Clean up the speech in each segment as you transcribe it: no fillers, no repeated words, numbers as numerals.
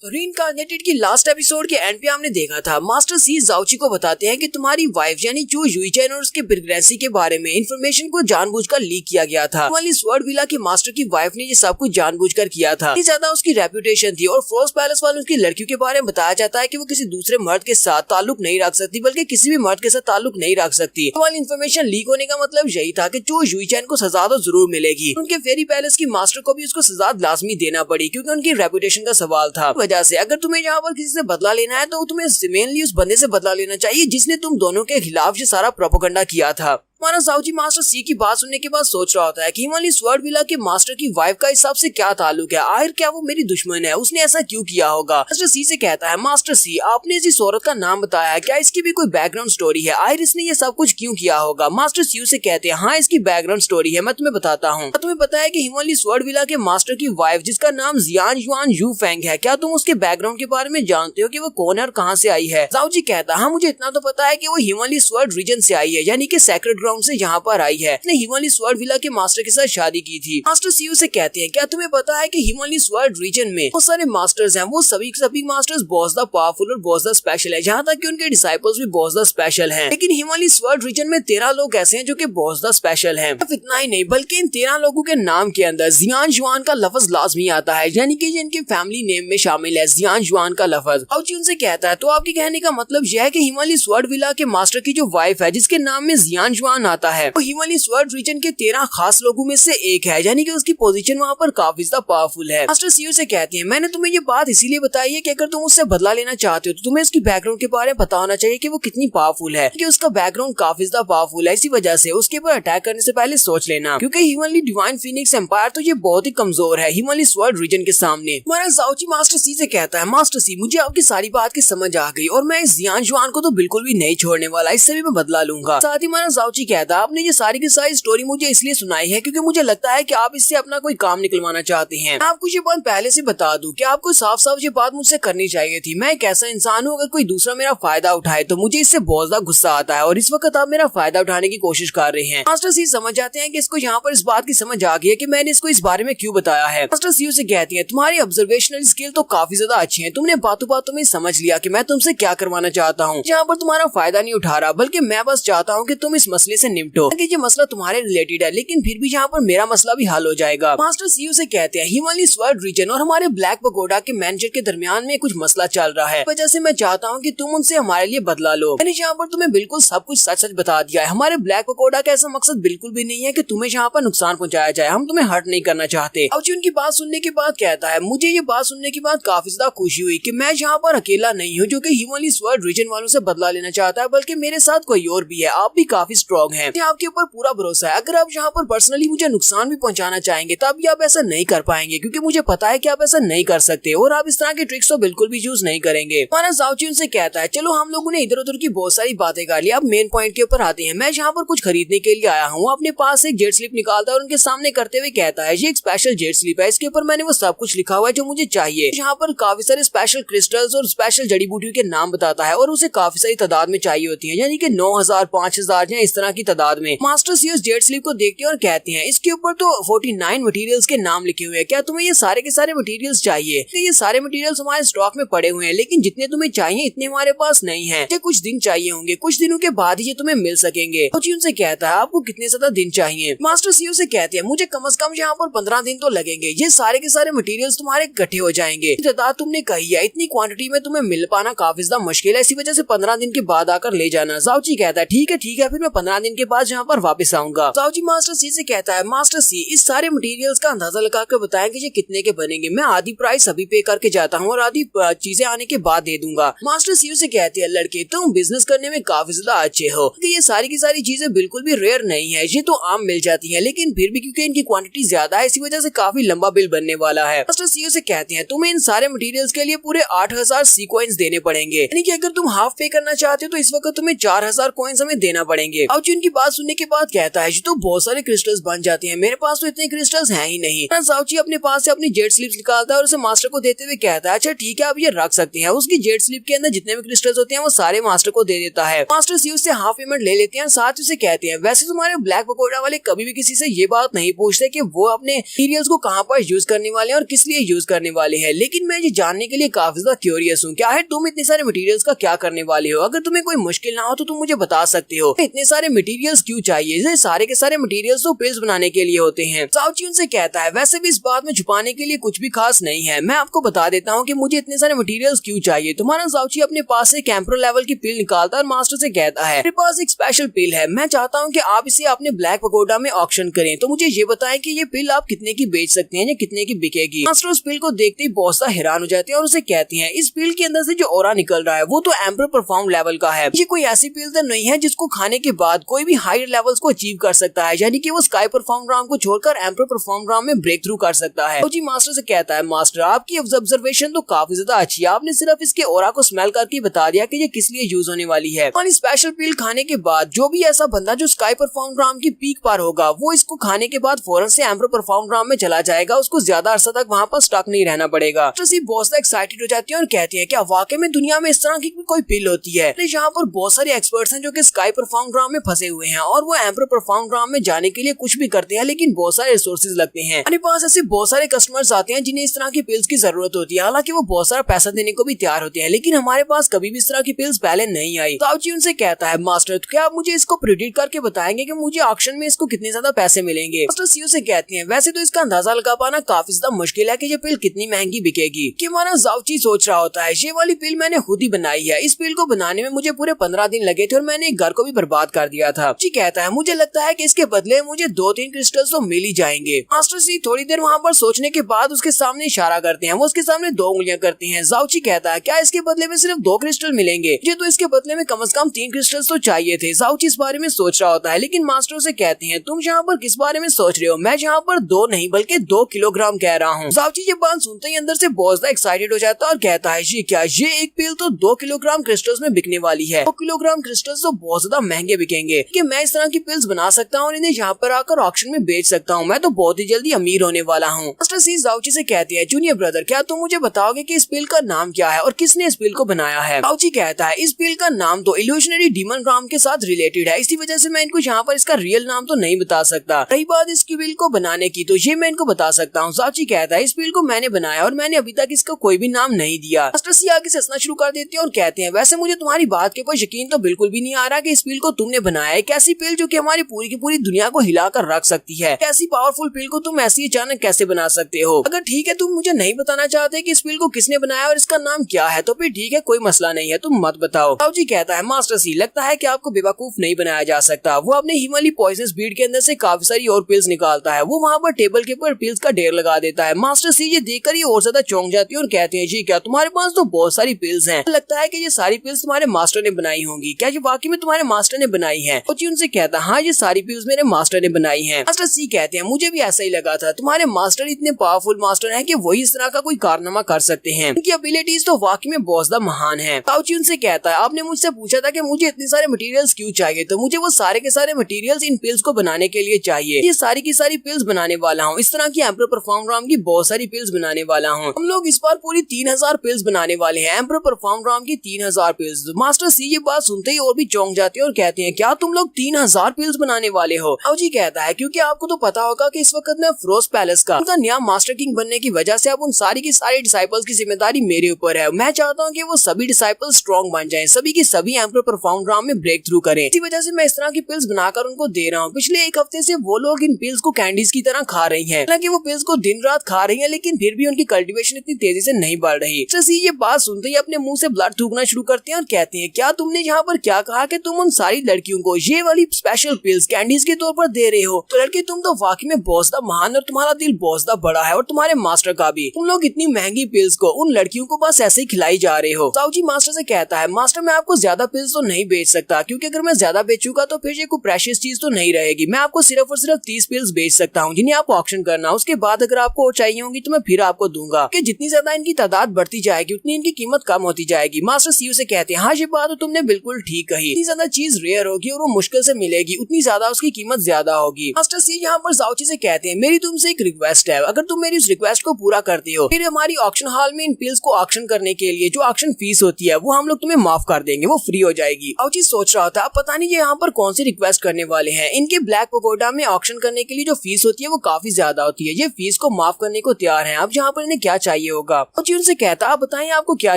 तो रीइंकार्नेटेड की last episode के एंड पे हमने देखा था मास्टर सी जाओची को बताते हैं कि तुम्हारी वाइफ यानी चू युईचेन और उसके प्रेगनेंसी के बारे में इंफॉर्मेशन को जानबूझकर लीक किया गया था। वाली स्वर्ड विला के मास्टर की वाइफ ने ये सब कुछ जानबूझकर किया था। इतनी ज्यादा उसकी रेपुटेशन थी और फ्रोस्ट पैलेस वालों की लड़कियों के बारे में बताया जाता है कि वो किसी दूसरे मर्द के साथ ताल्लुक नहीं रख सकती, बल्कि किसी भी मर्द के साथ ताल्लुक नहीं रख सकती। तो वाली इन्फॉर्मेशन लीक होने का मतलब यही था कि चू युईचेन को सजा तो जरूर मिलेगी। उनके फेरी पैलेस की मास्टर को भी उसको सजा लाजमी देना पड़ी क्योंकि उनकी रेपुटेशन का सवाल था। वजह से अगर तुम्हें यहाँ पर किसी से बदला लेना है तो तुम्हें मेनली उस बंदे से बदला लेना चाहिए जिसने तुम दोनों के खिलाफ ये सारा प्रोपेगेंडा किया था। हमारा जाओची मास्टर सी की बात सुनने के बाद सोच रहा होता है कि हिमालय स्वर्ड विला के मास्टर की वाइफ का इस सब से क्या ताल्लुक है, आखिर क्या वो मेरी दुश्मन है, उसने ऐसा क्यों किया होगा। मास्टर सी से कहता है, मास्टर सी आपने इस औरत का नाम बताया है, क्या इसकी भी कोई बैकग्राउंड स्टोरी है, आखिर इसने ये सब कुछ क्यों किया होगा। मास्टर सी से कहते हैं, हाँ इसकी बैकग्राउंड स्टोरी है, मैं तुम्हें बताता हूँ। तुम्हें पता है कि हिमालय स्वर्ड विला के मास्टर की वाइफ जिसका नाम जियान युआन यू फेंग है, क्या तुम उसके बैकग्राउंड के बारे में जानते हो कि वो कौन है और कहाँ से आई है। जाओची कहता है, हाँ मुझे इतना तो पता है कि वो हिमालय स्वर्ड रीजन से आई है, यानी कि सेक्रेड ग्राउंड से यहाँ पर आई है। इसने हिमालय स्वर्ड विला के मास्टर के साथ शादी की थी। मास्टर सीयू से कहते हैं, क्या तुम्हें पता है कि हिमालय स्वर्ड रीजन में बहुत सारे मास्टर्स हैं, वो सभी मास्टर्स बहुत ज्यादा पावरफुल और बहुत ज्यादा स्पेशल है, जहाँ तक कि उनके डिसाइपल्स भी बहुत ज्यादा स्पेशल हैं। लेकिन हिमालय स्वर्ड रीजन में 13 लोग ऐसे हैं जो कि बहुत ज्यादा स्पेशल हैं। सिर्फ इतना ही नहीं बल्कि इन 13 लोगों के नाम के अंदर जियान जुआन का लफ्ज लाजमी आता है, यानी कि इनके फैमिली नेम में शामिल है जियान जुआन का लफ्ज। आउची उनसे कहता है, तो आपके कहने का मतलब यह है कि हिमालय स्वर्ड विला के मास्टर की जो वाइफ है जिसके नाम में जियान जुआन आता है, हिमालय स्वर्ड रीजन के 13 खास लोगों में से एक है, यानी कि उसकी पोजीशन वहाँ पर काफी ज्यादा पावरफुल है। मास्टर सीयू से कहते हैं, मैंने तुम्हें ये बात इसीलिए बताई है कि अगर तुम उससे बदला लेना चाहते हो तो तुम्हें उसकी बैकग्राउंड के बारे में पता होना चाहिए कि वो कितनी पावरफुल है, कि उसका बैकग्राउंड काफी ज्यादा पावरफुल है। इसी वजह से उसके ऊपर अटैक करने से पहले सोच लेना, क्योंकि हिमालय डिवाइन फीनिक्स एम्पायर तो ये बहुत ही कमजोर है हिमालय स्वर्ड रीजन के सामने। हमारा जाओची मास्टर सी से कहता है, मास्टर सी मुझे आपकी सारी बात की समझ आ गई और मैं इस जियान जुआन को तो बिल्कुल भी नहीं छोड़ने वाला, इससे भी मैं बदला लूंगा। साथ ही हमारा जाओची कहता है, आपने ये सारी की सारी स्टोरी मुझे इसलिए सुनाई है क्योंकि मुझे लगता है कि आप इससे अपना कोई काम निकलवाना चाहते हैं। मैं आपको ये बात पहले से बता दूं कि आपको साफ साफ ये बात मुझसे करनी चाहिए थी। मैं एक ऐसा इंसान हूँ, अगर कोई दूसरा मेरा फायदा उठाए तो मुझे इससे बहुत ज्यादा गुस्सा आता है और इस वक्त आप मेरा फायदा उठाने की कोशिश कर रहे हैं। मास्टर सी समझ जाते हैं कि इसको यहाँ पर इस बात की समझ आ गई है कि मैंने इसको इस बारे में क्यों बताया है। मास्टर सी से कहती है, तुम्हारी ऑब्जर्वेशनल स्किल तो काफी ज्यादा अच्छी है, तुमने बातों बातों में समझ लिया कि मैं तुमसे क्या करवाना चाहता हूँ। यहाँ पर तुम्हारा फायदा नहीं उठा रहा, बल्कि मैं बस चाहता हूँ कि तुम इस मसले से निपटो, ये मसला तुम्हारे रिलेटेड है, लेकिन फिर भी यहाँ पर मेरा मसला भी हल हो जाएगा। मास्टर सीयू से कहते हैं, हिमालय स्वर्ड रीजन और हमारे ब्लैक पगोडा के मैनेजर के दरमियान में कुछ मसला चल रहा है, वजह से मैं चाहता हूँ कि तुम उनसे हमारे लिए बदला लो। मैंने यहाँ पर तुम्हें बिल्कुल सब कुछ सच सच बता दिया है। हमारे ब्लैक पगोडा का ऐसा मकसद बिल्कुल भी नहीं है कि तुम्हें यहाँ पर नुकसान पहुँचाया जाए, हम तुम्हें हर्ट नहीं करना चाहते। आउची उनकी बात सुनने के बाद कहता है, मुझे ये बात सुनने के बाद काफी ज्यादा खुशी हुई कि मैं यहाँ पर अकेला नहीं हूँ जो कि हिमालय स्वर्ड रीजन वालों से बदला लेना चाहता है, बल्कि मेरे साथ कोई और भी है। आप भी काफी स्ट्रॉन्ग हैं, आपके ऊपर पूरा भरोसा है। अगर आप यहाँ पर पर्सनली मुझे नुकसान भी पहुंचाना चाहेंगे तब भी आप ऐसा नहीं कर पाएंगे, क्योंकि मुझे पता है कि आप ऐसा नहीं कर सकते और आप इस तरह की ट्रिक्स तो बिल्कुल भी यूज नहीं करेंगे। हमारा जाओची उनसे कहता है, चलो हम लोगों ने इधर उधर की बहुत सारी बातें कर ली, अब मेन पॉइंट के ऊपर आते हैं। मैं यहाँ पर कुछ खरीदने के लिए आया हूँ। अपने पास एक जेट स्लिप निकालता है और उनके सामने करते हुए कहता है, ये एक स्पेशल जेट स्लिप है, इसके ऊपर मैंने वो सब कुछ लिखा हुआ है जो मुझे चाहिए। यहाँ पर काफी सारे स्पेशल क्रिस्टल्स और स्पेशल जड़ी बूटियों के नाम बताता है और उसे काफी सारी तादाद में चाहिए होती है, यानी कि 9000 5000 या इस तरह की तादाद में। मास्टर सी उस जेट स्लिप को देखते हैं और कहते हैं, इसके ऊपर तो 49 मटेरियल्स के नाम लिखे हुए हैं, क्या तुम्हें ये सारे के सारे मटेरियल्स चाहिए? ये सारे मटेरियल्स हमारे स्टॉक में पड़े हुए हैं, लेकिन जितने तुम्हें चाहिए इतने हमारे पास नहीं है। ये कुछ दिन चाहिए होंगे, कुछ दिनों के बाद ही ये तुम्हें मिल सकेंगे। तो उनसे कहता है, आपको कितने ज्यादा दिन चाहिए? मास्टर सीयू से कहते हैं, मुझे कम से कम यहाँ पर 15 दिन तो लगेंगे, ये सारे के सारे मटेरियल्स तुम्हारे इकट्ठे हो जाएंगे। तादाद तुमने कही है, इतनी क्वांटिटी में तुम्हें मिल पाना काफी ज्यादा मुश्किल है, इसी वजह से 15 दिन के बाद आकर ले जाना। जाओची कहता है, ठीक है, फिर मैं 15 दिन के बाद यहाँ पर वापस आऊंगा। जाओची मास्टर सी से कहता है, मास्टर सी इस सारे मटेरियल्स का अंदाजा लगा कर बताएं कि ये कितने के बनेंगे। मैं आधी प्राइस अभी पे करके जाता हूँ और आधी चीजें आने के बाद दे दूंगा। मास्टर सीयू से कहते हैं, लड़के तुम बिजनेस करने में काफी ज्यादा अच्छे हो, कि ये सारी की सारी चीजें बिल्कुल भी रेयर नहीं है, ये तो आम मिल जाती है, लेकिन फिर भी क्योंकि इनकी क्वांटिटी ज्यादा है इसी वजह से काफी लंबा बिल बनने वाला है। मास्टर सीयू से कहते हैं, तुम्हें इन सारे मटेरियल्स के लिए पूरे 8000 सी कॉइन्स देने पड़ेंगे, यानी कि अगर तुम हाफ पे करना चाहते हो तो इस वक्त तुम्हें 4000 कॉइन्स हमें देना पड़ेंगे। अब जाओची उनकी बात सुनने के बाद कहता है तो बहुत सारे क्रिस्टल्स बन जाते हैं, मेरे पास तो इतने क्रिस्टल्स हैं ही नहीं। जाओची अपने पास से अपनी जेट स्लिप निकालता है और उसे मास्टर को देते हुए कहता है अच्छा ठीक है आप ये रख सकते हैं। उसकी जेट स्लिप के अंदर जितने भी क्रिस्टल्स होते हैं वो सारे मास्टर को दे देता है। मास्टर सी उससे हाफ पेमेंट ले लेते हैं, साथ ही उसे कहते हैं वैसे तुम्हारे ब्लैक पकोड़ा वाले कभी भी किसी से ये बात नहीं पूछते कि वो अपने मटेरियल्स को कहाँ पर यूज करने वाले हैं और किस लिए यूज करने वाले हैं, लेकिन मैं ये जानने के लिए काफी ज्यादा क्यूरियस हूँ, क्या है तुम इतने सारे मटेरियल्स का क्या करने वाले हो? अगर तुम्हें कोई मुश्किल ना हो तो तुम मुझे बता सकते हो इतने सारे मटेरियल्स क्यों चाहिए? ये सारे के सारे मटेरियल्स तो पिल्स बनाने के लिए होते हैं। जाओची उनसे कहता है वैसे भी इस बात में छुपाने के लिए कुछ भी खास नहीं है, मैं आपको बता देता हूँ कि मुझे इतने सारे मटेरियल्स क्यों चाहिए। तुम्हारा जाओची अपने पास से कैंप्रो लेवल की पिल निकालता है और मास्टर से कहता है मेरे पास एक स्पेशल पिल है, मैं चाहता हूँ कि आप इसे अपने ब्लैक पकोड़ा में ऑक्शन करें, तो मुझे ये बताएं कि ये पिल आप कितने की बेच सकते हैं या कितने की बिकेगी। मास्टर उस पिल को देखते ही बहुत सा हैरान हो जाते हैं और उसे कहते हैं इस पिल के अंदर से जो ऑरा निकल रहा है वो तो एम्पर परफॉर्म लेवल का है, ये कोई ऐसी पिल तो नहीं है जिसको खाने के बाद कोई भी हायर लेवल्स को अचीव कर सकता है, यानी कि वो स्काई परफॉर्म राम को छोड़कर एम्पर परफॉर्म राम में ब्रेक थ्रू कर सकता है। तो जी मास्टर से कहता है मास्टर आपकी ऑब्जर्वेशन तो काफी ज्यादा अच्छी है, आपने सिर्फ इसके ऑरा को स्मेल करके बता दिया कि ये किस लिए यूज होने वाली है। और स्पेशल पिल खाने के बाद जो भी ऐसा बंदा जो स्काई परफॉर्म राम की पीक पर होगा वो इसको खाने के बाद फौरन से एम्पर परफॉर्म राम में चला जाएगा, उसको ज्यादा अरसा तक वहाँ पर स्टक नहीं रहना पड़ेगा। तो सी बहुत एक्साइटेड हो जाती है और कहती है क्या वाकई में दुनिया में इस तरह की कोई पिल होती है? यहाँ पर बहुत सारे एक्सपर्ट्स हैं जो कि स्काई परफॉर्म राम में फंसे हुए हैं और वो एम्पर परफॉर्म राम में जाने के लिए कुछ भी करते हैं, लेकिन बहुत सारे रिसोर्सेज लगते हैं। हमारे पास ऐसे बहुत सारे कस्टमर्स आते हैं जिन्हें इस तरह की पिल्स की जरूरत होती है, हालांकि वो बहुत सारा पैसा देने को भी तैयार होते हैं, लेकिन हमारे पास कभी भी इस तरह की पिल्स पहले नहीं आई। जाओची उनसे कहता है मास्टर क्या आप मुझे इसको प्रेडिक्ट करके बताएंगे कि मुझे ऑक्शन में इसको कितने ज्यादा पैसे मिलेंगे? मास्टर सीओ से कहते हैं वैसे तो इसका अंदाजा लगा पाना काफी ज्यादा मुश्किल है कि ये पिल कितनी महंगी बिकेगी। कि हमारा जाओची सोच रहा होता है ये वाली पिल मैंने खुद ही बनाई है, इस पिल को बनाने में मुझे पूरे 15 दिन लगे थे और मैंने एक घर को भी बर्बाद कर दिया था। जी कहता है मुझे लगता है कि इसके बदले मुझे 2-3 क्रिस्टल्स तो मिल ही जाएंगे। मास्टर सी थोड़ी देर वहाँ पर सोचने के बाद उसके सामने इशारा करते हैं, वो उसके सामने 2 उंगलियां करती हैं। जाओची कहता है क्या इसके बदले में सिर्फ 2 क्रिस्टल मिलेंगे? ये तो इसके बदले में कम से कम 3 क्रिस्टल्स तो चाहिए थे। जाओची इस बारे में सोच रहा होता है, लेकिन मास्टर से कहते हैं तुम यहाँ पर किस बारे में सोच रहे हो? मैं यहाँ पर 2 नहीं बल्कि 2 किलोग्राम कह रहा हूँ। जाओची ये बात सुनते ही अंदर से बहुत ज्यादा एक्साइटेड हो जाता है और कहता है ये क्या, ये एक पिल तो 2 किलोग्राम क्रिस्टल्स में बिकने वाली है। 2 किलोग्राम क्रिस्टल्स तो बहुत ज्यादा महंगे बिकेंगे कि मैं इस तरह की पिल्स बना सकता हूँ और इन्हें यहाँ पर आकर ऑक्शन में बेच सकता हूँ, मैं तो बहुत ही जल्दी अमीर होने वाला हूँ। मास्टर सी जाओची से कहती है जूनियर ब्रदर क्या तुम मुझे बताओगे कि इस पिल का नाम क्या है और किसने इस पिल को बनाया है? जाओची कहता है इस पिल का नाम तो इल्यूशनरी डीमन राम के साथ रिलेटेड है, इसी वजह से मैं इनको यहाँ पर इसका रियल नाम तो नहीं बता सकता। रही बात इस पिल को बनाने की तो ये मैं इनको बता सकता हूँ। जाओची कहता है इस पिल को मैंने बनाया और मैंने अभी तक इसका कोई भी नाम नहीं दिया। मास्टर सी आगे से हंसना शुरू कर देते हैं और कहते हैं वैसे मुझे तुम्हारी बात के ऊपर यकीन तो बिल्कुल भी नहीं आ रहा कि इस पिल को तुमने बनाया है। कैसी पिल जो कि हमारी पूरी की पूरी दुनिया को हिला कर रख सकती है, कैसी पावरफुल पिल को तुम ऐसी अचानक कैसे बना सकते हो? अगर ठीक है तुम मुझे नहीं बताना चाहते कि इस पिल को किसने बनाया और इसका नाम क्या है तो फिर ठीक है कोई मसला नहीं है, तुम मत बताओ। जाओची कहता है मास्टर सी लगता है कि आपको बेवकूफ नहीं बनाया जा सकता। वो अपने हिमालय पॉइजनस बीड के अंदर से काफी सारी और पिल्स निकालता है, वो वहाँ पर टेबल के ऊपर पिल्स का ढेर लगा देता है। मास्टर सी ये देखकर ये और ज्यादा चौंक जाती है और कहते हैं जी क्या तुम्हारे पास तो बहुत सारी पिल्स हैं, लगता है कि ये सारी पिल्स तुम्हारे मास्टर ने बनाई होंगी, क्या ये वाकई में तुम्हारे मास्टर ने बनाई है? जाओची उनसे कहता है हाँ ये सारी पिल्स मेरे मास्टर ने बनाई है। मास्टर सी कहते हैं मुझे भी ऐसा ही लगा था, तुम्हारे मास्टर इतने पावरफुल मास्टर हैं कि वही इस तरह का कोई कारनामा कर सकते हैं, उनकी एबिलिटीज तो वाकई में बहुत ज्यादा महान है। जाओची उनसे कहता है आपने मुझसे पूछा था कि मुझे इतने सारे मटेरियल्स क्यों चाहिए, तो मुझे वो सारे के सारे मटेरियल्स इन पिल्स को बनाने के लिए चाहिए। ये सारी की सारी पिल्स बनाने वाला हूँ, इस तरह की एम्पर परफॉर्म राम की बहुत सारी पिल्स बनाने वाला हूँ। हम लोग इस बार पूरी 3000 पिल्स बनाने वाले हैं, एम्पर परफॉर्म राम की 3000 पिल्स। मास्टर सी ये बात सुनते ही और भी चौंक जाते हैं और कहते हैं क्या तुम लोग 3000 पिल्स बनाने वाले हो? जाओची कहता है क्योंकि आपको तो पता होगा कि इस वक्त मैं फ्रोज पैलेस का उनका नया मास्टर किंग बनने की वजह से अब उन सारी की सारी डिसाइपल्स की जिम्मेदारी मेरे ऊपर है। मैं चाहता हूँ कि वो सभी डिसाइपल्स स्ट्रॉन्ग बन जाएं, सभी की सभी एम्पर परफॉर्म राम में ब्रेक थ्रू करें। इसी वजह से मैं इस तरह की पिल्स बनाकर उनको दे रहा हूँ। पिछले 1 हफ्ते से वो लोग इन पिल्स को कैंडीज की तरह खा रही हैं, हालांकि वो पिल्स को दिन रात खा रही हैं, लेकिन फिर भी उनकी कल्टीवेशन इतनी तेजी से नहीं बढ़ रही। ये बात सुनते ही अपने मुंह से ब्लड थूकना शुरू करते हैं और कहते हैं क्या तुमने यहाँ पर क्या कहा कि तुम उन सारी लड़कियों को ये वाली स्पेशल पिल्स कैंडीज के तौर पर दे रहे हो? तो लड़के तुम तो वाकई में बहुत ज्यादा महान और तुम्हारा दिल बहुत ज्यादा बड़ा है और तुम्हारे मास्टर का भी। तुम लोग इतनी महंगी पिल्स को उन लड़कियों को बस ऐसे ही खिलाई जा रहे हो। जाओची मास्टर से कहता है मास्टर मैं आपको ज्यादा पिल्स तो नहीं बेच सकता, क्योंकि अगर मैं ज्यादा बेचूंगा तो फिर ये कोई प्रेशियस चीज तो नहीं रहेगी। मैं आपको सिर्फ और सिर्फ 30 पिल्स बेच सकता हूँ जिन्हें आपको ऑक्शन करना, उसके बाद अगर आपको और चाहिए होंगी तो मैं फिर आपको दूंगा। कि जितनी ज्यादा इनकी तादाद बढ़ती जाएगी उतनी इनकी कीमत कम होती जाएगी। मास्टर सीयू से कहते हैं हाँ ये बात तो तुमने बिल्कुल ठीक कही, इतनी ज्यादा चीज रेयर होगी वो मुश्किल से मिलेगी उतनी ज्यादा उसकी कीमत ज्यादा होगी। मास्टर सी यहाँ पर जाओची से कहते हैं मेरी तुमसे एक रिक्वेस्ट है, अगर तुम मेरी उस रिक्वेस्ट को पूरा करते हो फिर हमारी ऑक्शन हॉल में इन पिल्स को ऑक्शन करने के लिए जो ऑक्शन फीस होती है वो हम लोग तुम्हें माफ कर देंगे, वो फ्री हो जाएगी। जाओची सोच रहा था पता नहीं ये यहाँ पर कौन सी रिक्वेस्ट करने वाले हैं। इनके ब्लैक पगोडा में ऑक्शन करने के लिए जो फीस होती है वो काफी ज्यादा होती है, ये फीस को माफ करने को तैयार है। अब यहाँ पर इन्हें क्या चाहिए होगा? जाओची उनसे कहता आप बताएं आपको क्या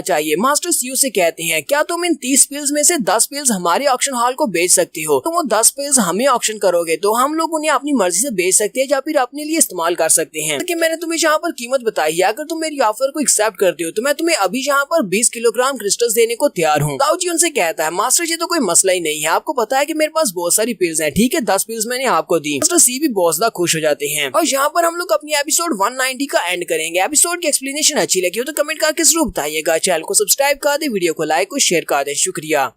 चाहिए। मास्टर सी से कहते हैं क्या तुम इन 30 पिल्स में से 10 पिल्स हमारे ऑक्शन हॉल को बेच सकती हो? तुम वो 10 पिल्स हमें ऑक्शन करोगे तो हम लोग उन्हें अपनी मर्जी से बेच सकते हैं या फिर अपने लिए इस्तेमाल कर सकते हैं। लेकिन मैंने तुम्हें यहाँ पर कीमत बताई है, अगर तुम मेरी ऑफर को एक्सेप्ट करते हो तो मैं तुम्हें अभी यहाँ पर 20 किलोग्राम क्रिस्टल्स देने को तैयार हूँ। जाओची उनसे कहता है मास्टर जी तो कोई मसला ही नहीं है, आपको पता है कि मेरे पास बहुत सारी पिल्स हैं, ठीक है 10 पिल्स मैंने आपको दी। मास्टर सी भी बहुत ज्यादा खुश हो जाते हैं और यहाँ पर हम लोग अपनी एपिसोड 190 का एंड करेंगे। एपिसोड की एक्सप्लेनेशन अच्छी लगी हो तो कमेंट करके जरूर बताइएगा। चैनल को सब्सक्राइब कर दे, वीडियो को लाइक और शेयर कर दे। शुक्रिया।